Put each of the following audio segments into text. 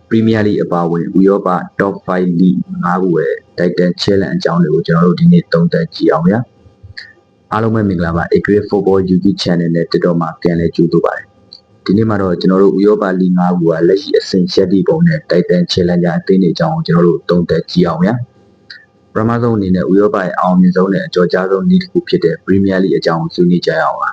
Premier League အပါအဝင်ဥရောပ Top 5 League 5ခုရဲ့ Title Challenge အကြောင်းတွေကိုကျွန်တော်တို့ဒီနေ့သုံးသပ်ကြည့်အောင်ဗျာအားလုံးပဲမင်္ဂလာပါ Adrian Football YouTube Channel နဲ့ TikTok မှာပြန်လည်ကြိုဆိုပါတယ်ဒီနေ့မှာတော့ကျွန်တော်တို့ဥရောပ League 5ခုကလက်ရှိအဆင့်ရပ်တည်ပုံနဲ့ Title Challenge အသင်းတွေအကြောင်းကိုကျွန်တော်တို့သုံးသပ်ကြည့်အောင်ဗျာပထမဆုံးအနေနဲ့ဥရောပရဲ့အောင်မြင်ဆုံးနဲ့အကျော်ကြားဆုံး League တစ်ခုဖြစ်တဲ့ Premier League အကြောင်းကိုဆွေးနွေးကြရအောင်ပါ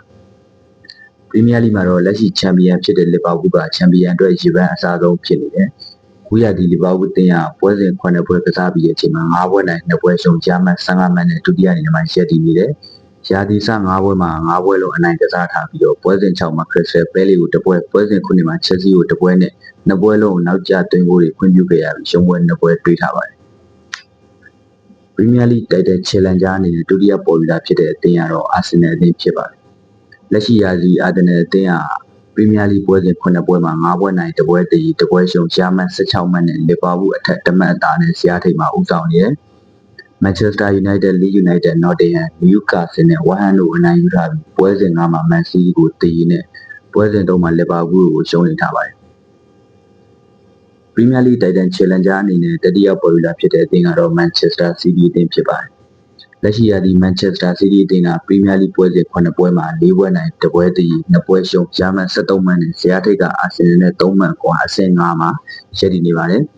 Premier League မှာတော့လက်ရှိချန်ပီယံဖြစ်တဲ့ Liverpool ကချန်ပီယံအတွက်ရေပန်းအစားဆုံးဖြစ်နေတယ်။ခုရဒီ Liverpool အသင်းကပွဲစဉ်9ပွဲကစားပြီးတဲ့အချိန်မှာ9ပွဲနိုင်2ပွဲရှုံးဂျာမန်15မှတ်နဲ့ဒုတိယအနေနဲ့မှရပ်တည်နေတယ်။ရာသီစ9ပွဲမှာ9ပွဲလုံးအနိုင်ကစားထားပြီးတော့ပွဲစဉ်6မှာ Crystal Palace ကို1ပွဲပွဲစဉ်9မှာ Chelsea ကို1ပွဲနဲ့2ပွဲလုံးနောက်ကျသွင်းဖို့တွေခွင့်ပြုခဲ့ရပြီးရှုံးပွဲ2ပွဲတွေ့ထားပါတယ်။ Premier League Title Challenger အနေနဲ့ဒုတိယပေါ်ယူတာဖြစ်တဲ့အသင်းကတော့ Arsenal အသင်းဖြစ်ပါတယ်။လက်ရှိရာသီအာတင်နယ်အသင်းဟာ Premier League ပွဲစဉ်9ပွဲမှာ9ပွဲနိုင်1ပွဲတည်1ပွဲရှုံးဂျာမန်16မှတ်နဲ့ Liverpool အထက်1မှတ်အသာနဲ့ဇယားထိပ်မှာဦးဆောင်နေတယ်။ Manchester United, Leeds United, Nottingham, Newcastle နဲ့ West Ham တို့အနိုင်ယူထားပြီးပွဲစဉ်9မှာ Man City ကိုတည်နဲ့ပွဲစဉ်3မှာ Liverpool ကိုရှုံးနေထားပါတယ်။ Premier League Title Challenger အနေနဲ့တတိယပေါ်ယူတာဖြစ်တဲ့အသင်းကတော့ Manchester City အသင်းဖြစ်ပါတယ်။လက်ရှိရာသီ Manchester City အသင်းက Premier League ပွဲစဉ်9ပွဲမှာ4ပွဲနိုင်1ပွဲတည်2ပွဲရှုံးဂျာမန်73မှတ်နဲ့ဇယားထိပ်က Arsenal နဲ့3မှတ်ကွာအဆင့်5မှာရပ်တည်နေပါတယ်။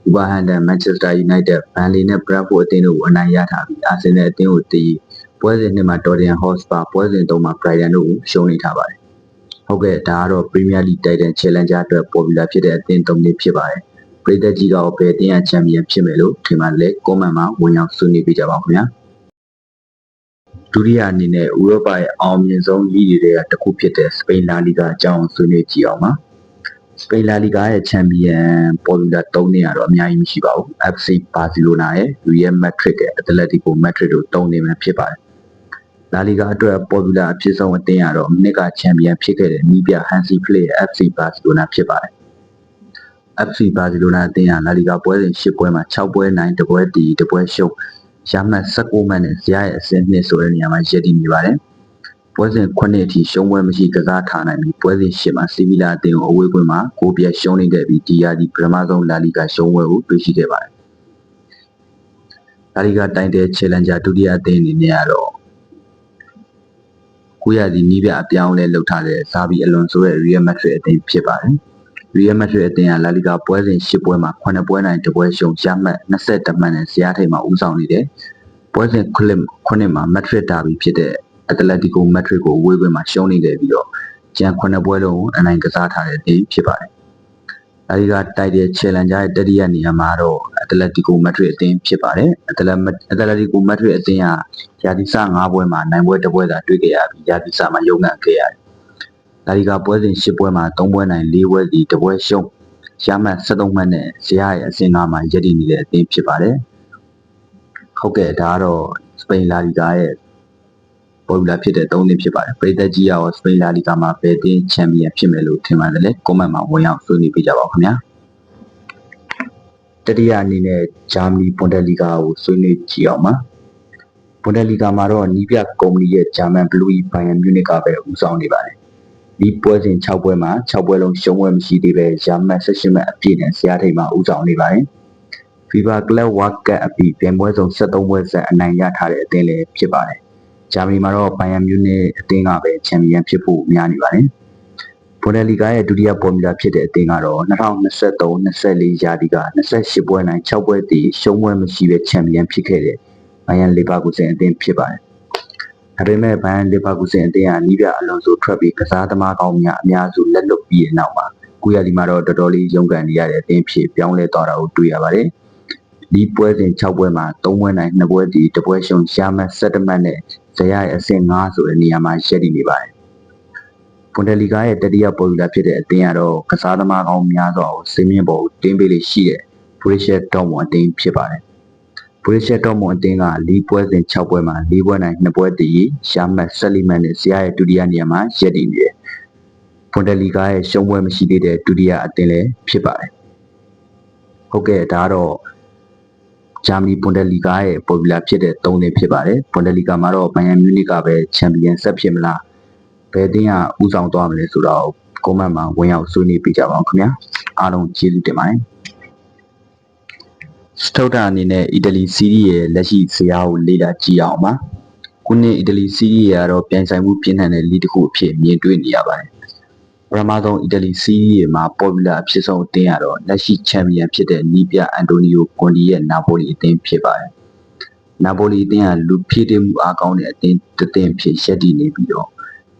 Wolverhampton, Manchester United, Burnley နဲ့ Brentford အသင်းတို့ကိုအနိုင်ရထားပြီး Arsenal အသင်းကိုတည်ပွဲစဉ်2မှာ Tottenham Hotspur ပွဲစဉ်3မှာ Brighton တို့ကိုရှုံးနေထားပါတယ်။ဟုတ်ကဲ့ဒါကတော့ Premier League Title Challenger အတွက်ပေါ်ပြူလာဖြစ်တဲ့အသင်း3သင်းဖြစ်ပါတယ်။ပရိသတ်ကြီးကဘယ်အသင်းကချန်ပီယံဖြစ်မယ်လို့ထင်ပါလဲ comment မှာဝင်ရောက်ဆွေးနွေးပေးကြပါဦးခင်ဗျာ။ဒုတိယအနေနဲ့ဥရောပရဲ့အောင်မြင်ဆုံးလီဂ်တွေကတစ်ခုဖြစ်တဲ့စပိန်လာလီဂါအကြောင်းဆွေးနွေးကြည့်အောင်ပါစပိန်လာလီဂါရဲ့ချန်ပီယံပေါ်လူလာ3နေရာတော့အများကြီးမရှိပါဘူး FC ဘာစီလိုနာရဲ့ Real Madrid ရဲ့ Atletico Madrid တို့3နေမှာဖြစ်ပါတယ်လာလီဂါအတွက်ပေါ်လူလာအဖြစ်ဆုံးအသင်းကတော့မိနစ်ကချန်ပီယံဖြစ်ခဲ့တဲ့နီးပြ Hansi Flick ရဲ့ FC ဘာစီလိုနာဖြစ်ပါတယ် FC ဘာစီလိုနာအသင်းဟာလာလီဂါပွဲစဉ်10ပွဲမှာ6ပွဲနိုင်1ပွဲတည်1ပွဲရှုံးရမှတ်19မှတ်နဲ့ဇယားရဲ့အဆင့်2ဆိုတဲ့နေရာမှာရပ်တည်နေပါတယ်။ပွဲစဉ်9အထိရှုံးပွဲမရှိကစားထားနိုင်ပြီးပွဲစဉ်10မှာစီဗီလာအသင်းကိုအဝေးကွင်းမှာ9ပြတ်ရှုံးနေခဲ့ပြီးဒီရာသီပထမဆုံးလာလီဂါရှုံးပွဲကိုတွေ့ရှိခဲ့ပါတယ်။လာလီဂါတိုင်တယ်ချယ်လန်ဂျာဒုတိယအသင်းအနေနဲ့ကတော့ကိုရသည်နီးပြအပြောင်းလဲလှုပ်ထားတဲ့ဇာဘီအလွန်ဆိုတဲ့ Real Madrid အသင်းဖြစ်ပါတယ်။ Real Madrid အသင်းကလာလီဂါပွဲစဉ်10ပွဲမှာ9ပွဲနိုင်1ပွဲရှုံးရမှတ်21မှတ်နဲ့ဇယားထိပ်မှာဦးဆောင်နေတယ်။ပွဲစဉ်9မှာ Madrid ဒါဘီဖြစ်တဲ့ Atletico Madrid ကိုဝေးကွင်းမှာရှုံးနေခဲ့ပြီးတော့ကျန်9ပွဲလုံးအနိုင်ကစားထားတဲ့အသင်းဖြစ်ပါတယ်။လာလီဂါတိုင်တယ်ချယ်လန်ဂျာရဲ့တတိယနေရာမှာတော့ Atletico Madrid အသင်းဖြစ်ပါတယ်။ Atletico Madrid အသင်းကရာသီစ9ပွဲမှာနိုင်ပွဲ1ပွဲသာတွေ့ခဲ့ရပြီးရာသီစမှာရုံးကန်ခဲ့ရတယ်။လာလီဂါပွဲစဉ်10ပွဲမှာ3ပွဲနိုင်4ပွဲစီ1ပွဲရှုံးရမှတ်73မှတ်နဲ့ဇယားရဲ့အဆင့်5မှာရပ်တည်နေတဲ့အသင်းဖြစ်ပါတယ်။ဟုတ်ကဲ့ဒါကတော့စပိန်လာလီဂါရဲ့ပေါ်လာဖြစ်တဲ့3သင်းဖြစ်ပါတယ်။ပရိသတ်ကြီးရောစပိန်လာလီဂါမှာဘယ်သင်းချန်ပီယံဖြစ်မယ်လို့ထင်ပါတယ်လဲ comment မှာဝင်ရောက်ဆွေးနွေးပေးကြပါဦးခင်ဗျာ။တတိယအနေနဲ့ဂျာမနီဘွန်ဒက်လီဂါကိုဆွေးနွေးကြည့်အောင်ပါ။ဘွန်ဒက်လီဂါမှာတော့နီးပြကုမ္ပဏီရဲ့ဂျာမန်ဘလူးဘိုင်ယန်မြူနစ်ကပဲဦးဆောင်နေပါတယ်။ဒီပွဲစဉ်6ပွဲမှာ6ပွဲလုံးရှုံးပွဲမရှိသေးပဲဂျာမန်18မှတ်အပြည့်နဲ့ဇယားထိပ်မှာဦးဆောင်နေပါတယ်။ FIFA Club World Cup အပြီးပြိုင်ပွဲစုံ73ပွဲဆက်အနိုင်ရထားတဲ့အသင်းလည်းဖြစ်ပါတယ်။ဂျာမနီမှာတော့ဘိုင်ယန်မြူနစ်အသင်းကပဲချန်ပီယံဖြစ်ဖို့များနေပါတယ်။ဘွန်ဒက်လီဂါရဲ့ဒုတိယပေါ်မူလာဖြစ်တဲ့အသင်းကတော့2023-24ရာသီက28ပွဲနိုင်6ပွဲတည်ရှုံးပွဲမရှိပဲချန်ပီယံဖြစ်ခဲ့တဲ့ဘိုင်ယန်လီဗာပူးစင်အသင်းဖြစ်ပါတယ်။ဒါပေမဲ့ဘိုင်ယန်လီဗာပူးစင်အသင်းကနီးပြအလွန်ဆိုထွက်ပြီးကစားသမားကောင်းများအများစုလက်လွတ်ပြီးတဲ့နောက်မှာကိုရဒီမှာတော့တော်တော်လေးရုန်းကန်နေရတဲ့အသင်းဖြစ်ပြောင်းလဲသွားတာကိုတွေ့ရပါတယ်။ဒီပွဲစဉ်6ပွဲမှာ3ပွဲနိုင်2ပွဲတည်1ပွဲရှုံးရမှတ်17မှတ်နဲ့ဇယားရဲ့အဆင့်5ဆိုတဲ့နေရာမှာရပ်တည်နေပါတယ်။ဘွန်ဒက်လီဂါရဲ့တတိယပေါ်ယူလာဖြစ်တဲ့အသင်းကတော့ကစားသမားကောင်းများစွာကိုစင်းမြင့်ပေါ်ကိုတင်းပေးလေးရှိတဲ့ Borussia Dortmund အသင်းဖြစ်ပါတယ်။ Borussia Dortmund အသင်းကလီဂ်ပွဲစဉ်6ပွဲမှာ4ပွဲနိုင်2ပွဲတည်ရမှတ်14မှတ်နဲ့ဇယားရဲ့ဒုတိယနေရာမှာရပ်တည်နေတယ်။ဘွန်ဒက်လီဂါရဲ့ရှုံးပွဲမရှိသေးတဲ့ဒုတိယအသင်းလည်းဖြစ်ပါတယ်။ဟုတ်ကဲ့ဒါတော့ဂျာမနီဘွန်ဒက်လီဂါရဲ့ပေါ်ပူလာဖြစ်တဲ့3သင်းဖြစ်ပါတယ်။ဘွန်ဒက်လီဂါမှာတော့ဘိုင်ယန်မြူနစ်ကပဲချန်ပီယံဆက်ဖြစ်မလား။ဘယ်အသင်းကဦးဆောင်သွားမလဲဆိုတော့ comment မှာဝင်ရောက်ဆွေးနွေးပေးကြပါဦးခင်ဗျာ။အားလုံးကျေးဇူးတင်ပါတယ်။ စတုဒ္ဒအနေနဲ့အီတလီစီးရီးရဲ့လက်ရှိဇယားကိုလေ့လာကြည့်အောင်ပါခုနှစ်အီတလီစီးရီးရဲ့ကတော့ပြိုင်ဆိုင်မှုပြင်းထန်တဲ့လီတစ်ခုအဖြစ်မြင်တွေ့နေရပါတယ်ပထမဆုံးအီတလီစီးရီးရဲ့မှာပေါ်ပူလာအဖြစ်ဆုံးအသင်းကတော့လက်ရှိချန်ပီယံဖြစ်တဲ့နီးပြအန်တိုနီယိုကွန်ဒီရဲ့နာပိုလီအသင်းဖြစ်ပါတယ်နာပိုလီအသင်းကလူဖြည့်တည်မှုအားကောင်းတဲ့အသင်းတစ်သင်းဖြစ်ရပ်တည်နေပြီးတော့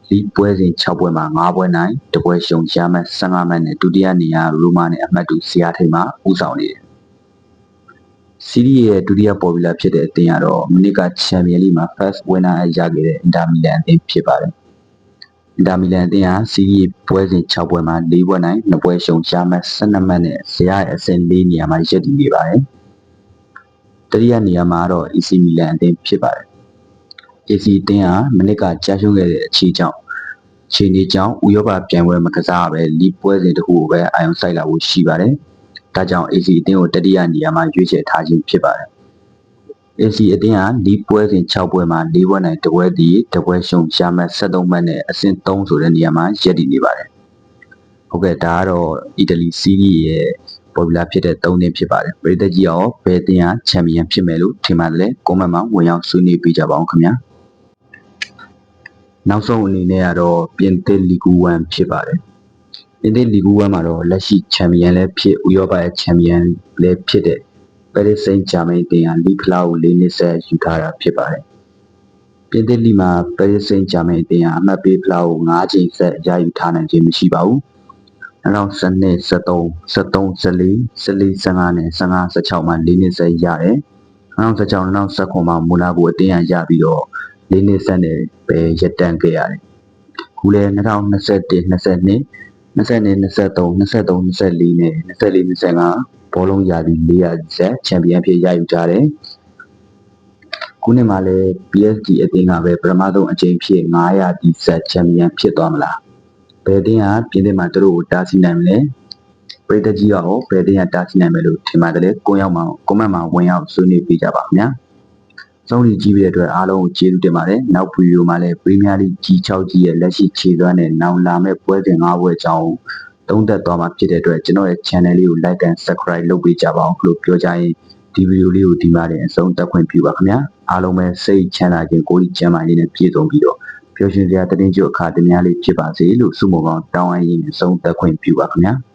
လီပွဲစဉ်6ပွဲမှာ9ပွဲနိုင်တပွဲရှုံးရမှတ်15မှတ်နဲ့ဒုတိယနေရာရိုမာနဲ့အမှတ်တူဆီယာထိန်မှာဦးဆောင်နေတယ်စီးရီးရဲ့ဒုတိယပေါ်ပူလာဖြစ်တဲ့အသင်းကတော့မနစ်ကချန်ပီယံလိမှာ first winner ရခဲ့တဲ့အင်တာမီလန်အသင်းဖြစ်ပါတယ်အင်တာမီလန်အသင်းဟာစီးရီးပွဲစဉ်6ပွဲမှာ4ပွဲနိုင်2ပွဲရှုံးရမှတ်12မှတ်နဲ့ဇယားရဲ့အဆင့်4နေရာမှာရပ်တည်နေပါတယ်တတိယနေရာမှာတော့ AC မီလန်အသင်းဖြစ်ပါတယ် AC အသင်းဟာမနစ်ကကြာရှုံးခဲ့တဲ့အခြေအနေကြောင့်ဥရောပပြိုင်ပွဲမကစားဘဲလီပွဲစဉ်တစ်ခုကိုပဲအာရုံစိုက်လာဖို့ရှိပါတယ်။ဒါကြောင့် AC အသင်းကိုတတိယနေရာမှာရွေးချယ်ထားခြင်းဖြစ်ပါတယ်။ AC အသင်းဟာလီပွဲစဉ်6ပွဲမှာ4ပွဲနိုင်1ပွဲတည်1ပွဲရှုံးရမှတ်73မှတ်နဲ့အဆင့်3ဆိုတဲ့နေရာမှာရပ်တည်နေပါတယ်။ဟုတ်ကဲ့ဒါကတော့အီတလီစီးရီးရဲ့ပေါ်ပူလာဖြစ်တဲ့3သင်းဖြစ်ပါတယ်။ပရိသတ်ကြီးရောဘယ်အသင်းဟာချန်ပီယံဖြစ်မယ်လို့ထင်ပါတယ်လဲကွန်မန့်မှာဝင်ရောက်ဆွေးနွေးပေးကြပါအောင်ခင်ဗျာ။နောက်ဆုံးအနေနဲ့ကတော့ပြင်သစ်လီဂူ1ဖြစ်ပါတယ်။ပြင်သစ်လီဂူ1မှာတော့လက်ရှိချန်ပီယံလည်းဖြစ်ဥရောပရဲ့ချန်ပီယံလည်းဖြစ်တဲ့ပဲရစ်စိန့်ဂျာမိန်အသင်းဟာလီဖလားကို၄နှစ်ဆက်ယူထားတာဖြစ်ပါတယ်။ပြင်သစ်လီမှာပဲရစ်စိန့်ဂျာမိန်အသင်းဟာအမှတ်ပေးဖလားကို9ချိန်ဆက်ရယူထားနိုင်ခြင်းမရှိပါဘူး။2012 13 13 14 14 15နဲ့15 16မှာ၄နှစ်ဆက်ရတယ်။2016 2019မှာမိုနာကိုအသင်းဟာရပြီးတော့၄နှစ်ဆက်နဲ့ပဲရပ်တန့်ခဲ့ရတယ်။ခုလည်း2021 22 22 23 23 24နဲ့24 25ဘောလုံးရာသီ400ဆက်ချန်ပီယံဖြစ်ရယူကြတယ်။ခုနှစ်မှာလည်း PSG အသင်းကပဲပထမဆုံးအကြိမ်ဖြစ်900ဒီဆက်ချန်ပီယံဖြစ်သွားမလား။ဘယ်အသင်းကပြင်သစ်မှာသူတို့ကိုတားဆီးနိုင်မလဲ။ပရိသတ်ကြီးရောဘယ်အသင်းကတားဆီးနိုင်မယ်လို့ထင်ပါတယ်လဲ။ကွန်မန့်မှာဝင်ရောက်ဆွေးနွေးပေးကြပါခင်ဗျာ။ဆုံးဖြတ်ကြည့်ပြီးတဲ့အတွက်အားလုံးကိုကျေးဇူးတင်ပါတယ်။နောက်ဗီဒီယိုမှာလည်းပရီးမီးယားလိ G6 ကြီးရဲ့လက်ရှိခြေစွမ်းနဲ့နောက်လာမယ့်ပွဲစဉ်5ပွဲအကြောင်းသုံးသပ်သွားမှာဖြစ်တဲ့အတွက်ကျွန်တော်ရဲ့ channel လေးကို like and subscribe လုပ်ပေးကြပါအောင်လို့ပြောကြရင်ဒီဗီဒီယိုလေးကိုဒီမှာတင်အဆုံးသတ်ခွင့်ပြုပါခင်ဗျာ။အားလုံးပဲစိတ်ချမ်းသာခြင်းကိုယ်ကြီးကျန်းမာရေးနဲ့ပြည့်စုံပြီးတော့ပျော်ရွှင်စရာတည်င်းကျအခါတည်းများလေးဖြစ်ပါစေလို့ဆုမွန်ကောင်းတောင်းအပ်ရင်းအဆုံးသတ်ခွင့်ပြုပါခင်ဗျာ။